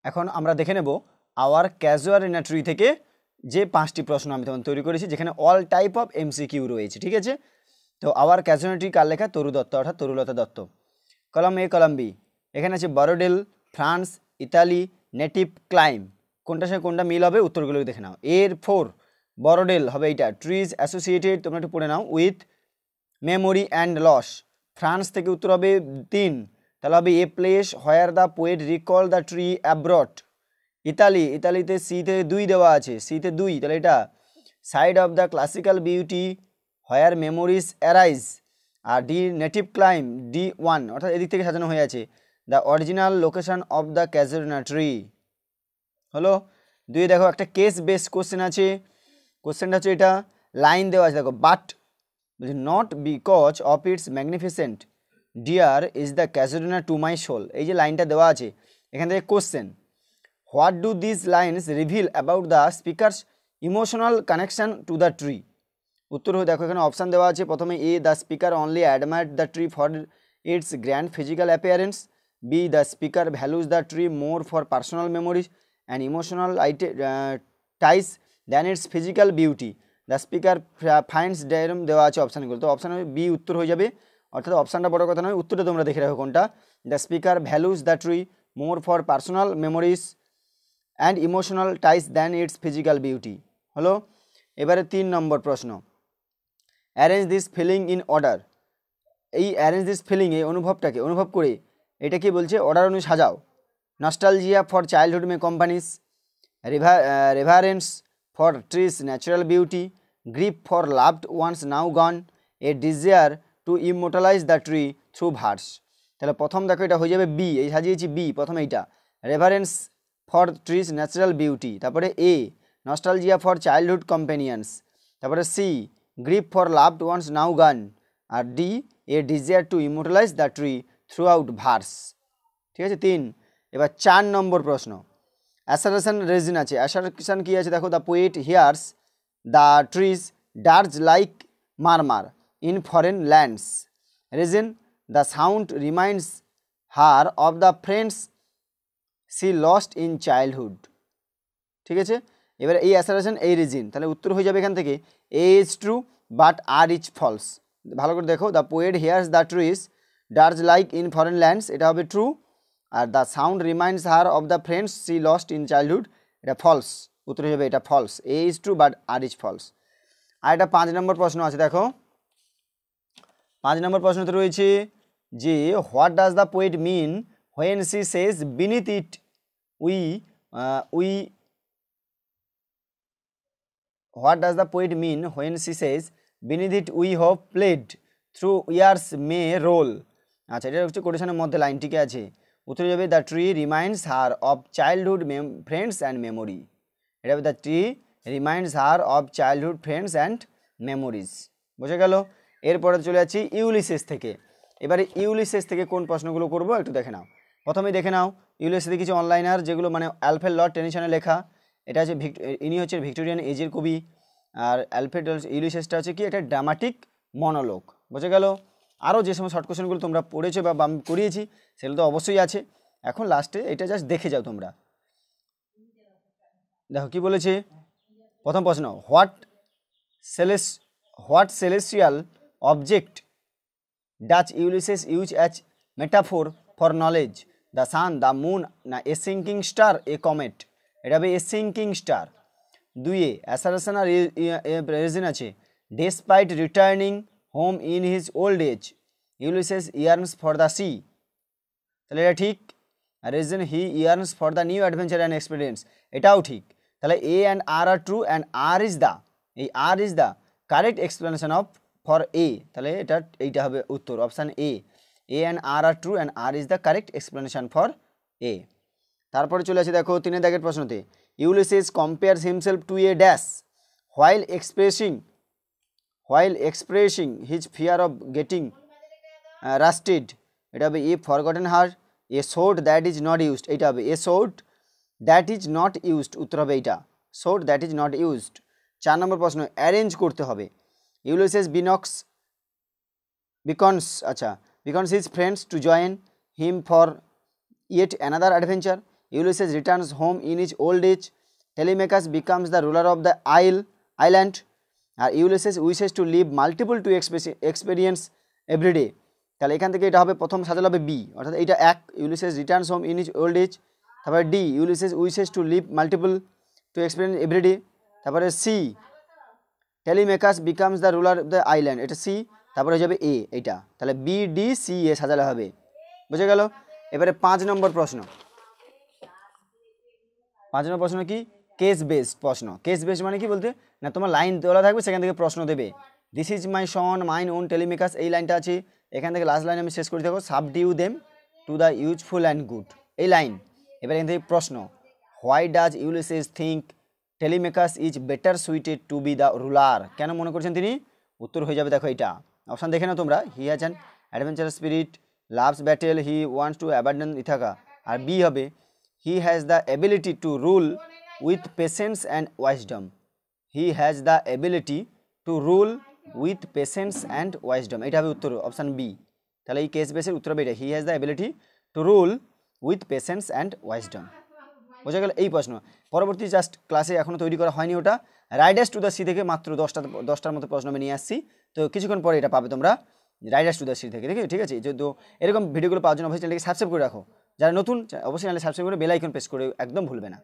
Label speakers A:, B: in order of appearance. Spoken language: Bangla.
A: এখন আমরা দেখে নেব our casuarina a tree থেকে যে 5টি প্রশ্ন আমি তখন তৈরি করেছি, যেখানে অল টাইপ অফ এমসিকিউ রয়েছে। ঠিক আছে, তো আওয়ার ক্যাজুয়াল ট্রি কার লেখা? তরু দত্ত, অর্থাৎ Torulata Dutt. Column A, column B, এখানে আছে বরোডেল, ফ্রান্স, ইতালি, নেটিভ ক্লাইম। কোনটার সঙ্গে কোনটা মিল হবে উত্তরগুলো দেখে নাও। এর 4 বরোডেল হবে এইটা, ট্রিজ অ্যাসোসিয়েটেড, তোমরা একটু পড়ে নাও, with memory and loss. France থেকে উত্তর হবে 3, তাহলে হবে a place where the poet recall the tree abroad. ইতালিতে সিতে 2 দেওয়া আছে, সিতে 2, তাহলে এটা side of the classical beauty where memories arise. আর ডি নেটিভ ক্লাইম, D1, অর্থাৎ এদিক থেকে সাজানো হয়ে আছে, the original location of the casual tree. হলো 2। দেখো একটা কেস বেস কোশ্চেন আছে, কোশ্চেনটা হচ্ছে এটা, লাইন দেওয়া আছে দেখো, but not because of its magnificent dear is the casual to my soul. এই যে লাইনটা দেওয়া আছে এখান থেকে question, what do this lines reveal about the speaker's emotional connection to the tree. উত্তর হয়ে দেখো এখানে অপশান দেওয়া আছে, প্রথমে A, the speaker only admired the tree for its grand physical appearance. B, the speaker values the tree more for personal memories and emotional ties than its physical beauty. The speaker finds ডায়রম দেওয়া আছে অপশানগুলো, তো অপশান বি উত্তর হয়ে যাবে, অর্থাৎ অপশানটা বড় কথা নয়, উত্তরটা তোমরা দেখে রাখো কোনটা। The speaker values the tree more for personal memories and emotional ties than its physical beauty. হলো এবারে 3 নম্বর প্রশ্ন, arrange this feeling in order. এই অ্যারেঞ্জ দিস ফিলিং, এই অনুভবটাকে অনুভব করে এটা কি বলছে, অর্ডার অনুযায়ী সাজাও। Nostalgia for childhood may companions, reverence for trees natural beauty, grief for loved ones now gone, a desire to immortalize the tree through verse. তাহলে প্রথম দেখো এটা হয়ে যাবে বি, এই সাজিয়েছি বি, প্রথমে এইটা reverence for trees natural beauty, তারপরে A nostalgia for childhood companions, তারপরে C grief for loved ones now gone, আর D a desire to immortalize the tree throughout verse. ঠিক আছে 3। এবার 4 নম্বর প্রশ্ন, অ্যাসারেশন রেজিন আছে, অ্যাসারেশন কি আছে দেখো, the poet hears the tree's dirge like murmur in foreign lands, reason the sound reminds her of the friends she lost in childhood. ঠিক আছে, এবারে এই অ্যাসারেশন এই রিজিন, তাহলে উত্তর হয়ে যাবে এখান থেকে A is true but R is false. ভালো করে দেখো, the poet hears the tree's dirge like in foreign lands, এটা হবে ট্রু, আর the sound reminds her of the friends she lost in childhood, এটা ফলস। উত্তর হয়ে যাবে এটা false, A is true but R is false. আর এটা 5 নম্বর প্রশ্ন আছে, দেখো 5 নম্বর প্রশ্নতে রয়েছে যে what does the poet mean when she says beneath it we what does the poet mean when she says beneath it we have played through years may roll. আচ্ছা, এটা হচ্ছে কোটেশনের মধ্যে লাইনটিকে আছে, উত্তর যাবে the tree reminds her of childhood friends and memory, এটা হবে the tree reminds her of childhood friends and memories. বুঝে গেল? এরপরে চলে যাচ্ছি ইউলিসিস থেকে। এবারে ইউলিসিস থেকে কোন প্রশ্নগুলো করবো একটু দেখে নাও। প্রথমেই দেখে নাও, ইউলিসিসে কিছু অনলাইনার যেগুলো মানে অ্যালফ্রেড লর্ড টেনিসনে লেখা, এটা হচ্ছে ইনি হচ্ছে ভিক্টোরিয়ান এজের কবি, আর অ্যালফ্রেড ইউলিসিসটা হচ্ছে কি, এটা ড্রামাটিক মনোলগ। বুঝে গেল? আরও যে সময় শর্ট কোশ্চেনগুলো তোমরা পড়েছো বা আমি করিয়েছি সেগুলো তো অবশ্যই আছে, এখন লাস্টে এটা জাস্ট দেখে যাও তোমরা। দেখো কি বলেছে, প্রথম প্রশ্ন, what celestial object does Ulysses use as metaphor for knowledge, the sun, the moon, না a sinking star, a comet, এটা হবে এ সিঙ্কিং স্টার। 2 অ্যাসারেশন আর রিজন আছে, despite returning home in his old age Ulysses yearns for the sea, তাহলে এটা ঠিক। Reason he yearns for the new adventure and experience, এটাও ঠিক। তাহলে A and R are true and R is the, এই R is the correct explanation of for A, তাহলে এটা এইটা হবে উত্তর, option A and R are true and R is the correct explanation for A. তারপরে চলে আসে দেখো 3 দাগের প্রশ্নতে, Ulysses compares himself to a dash while expressing his fear of getting rusted, এটা হবে a forgotten hero, a sword that is not used, এইটা হবে a sword that is not used, উত্তর হবে এইটা sword that is not used. 4 নম্বর প্রশ্ন, অ্যারেঞ্জ করতে হবে, Ulysses beckons his friends to join him for yet another adventure, Ulysses returns home in his old age, Telemachus becomes the ruler of the island, আর Ulysses wishes to live multiple to experience everyday. তাহলে এখান থেকে এটা হবে প্রথম সাজাল হবে বি, অর্থাৎ এইটা এক, Ulysses returns home in his old age. তারপরে D, Ulysses wishes to live multiple to experience everyday. তারপরে C, Telemachus becomes the ruler of the island, এটা সি। তারপরে হয়ে যাবে এ এইটা, তাহলে বি ডি সি এ সাজালে হবে, বুঝে গেল। এবারে 5 নম্বর প্রশ্ন। 5 নম্বর প্রশ্ন কি? কেস বেসড প্রশ্ন। কেস বেসড মানে কি বলতে না, তোমার লাইন তোলা থাকবে, সেখান থেকে প্রশ্ন দেবে। This is my son mine own Telemachus, এই লাইনটা আছে, এখান থেকে লাস্ট লাইন আমি শেষ করে থাকবো, subdue them to the useful and good, এই লাইন। এবার এখান থেকে প্রশ্ন, why does Ulysses think Telemachus is better suited to be the ruler, কেন মনে করছেন তিনি? উত্তর হয়ে যাবে দেখো এটা, অপশান দেখে নাও তোমরা, he has an adventurous spirit, loves battle, he wants to abandon Ithaca. আর বি হবে, he has the ability to rule with patience and wisdom, he has the ability to rule with patience and wisdom, এটা হবে উত্তর, অপশান বি। তাহলে এই কেস বেসের উত্তর হবে এটা, হি has the ability to rule with patience and wisdom, বোঝা গেল এই প্রশ্ন। পরবর্তী জাস্ট ক্লাসে এখনও তৈরি করা হয়নি ওটা, রাইডার্স টু দ্য সি থেকে মাত্র 10টার মতো প্রশ্ন আমি নিয়ে আসছি, তো কিছুক্ষণ পরে এটা পাবে তোমরা রাইডার্স টু দ্য সি থেকে, ঠিক আছে। যদি এরকম ভিডিওগুলো পাওয়ার জন্য অবশ্যই চ্যানেলকে সাবস্ক্রাইব করে রাখো, যারা নতুন অবশ্যই চ্যানেলে সাবস্ক্রাইব করে বেল আইকন প্রেস করে একদম ভুলবে না।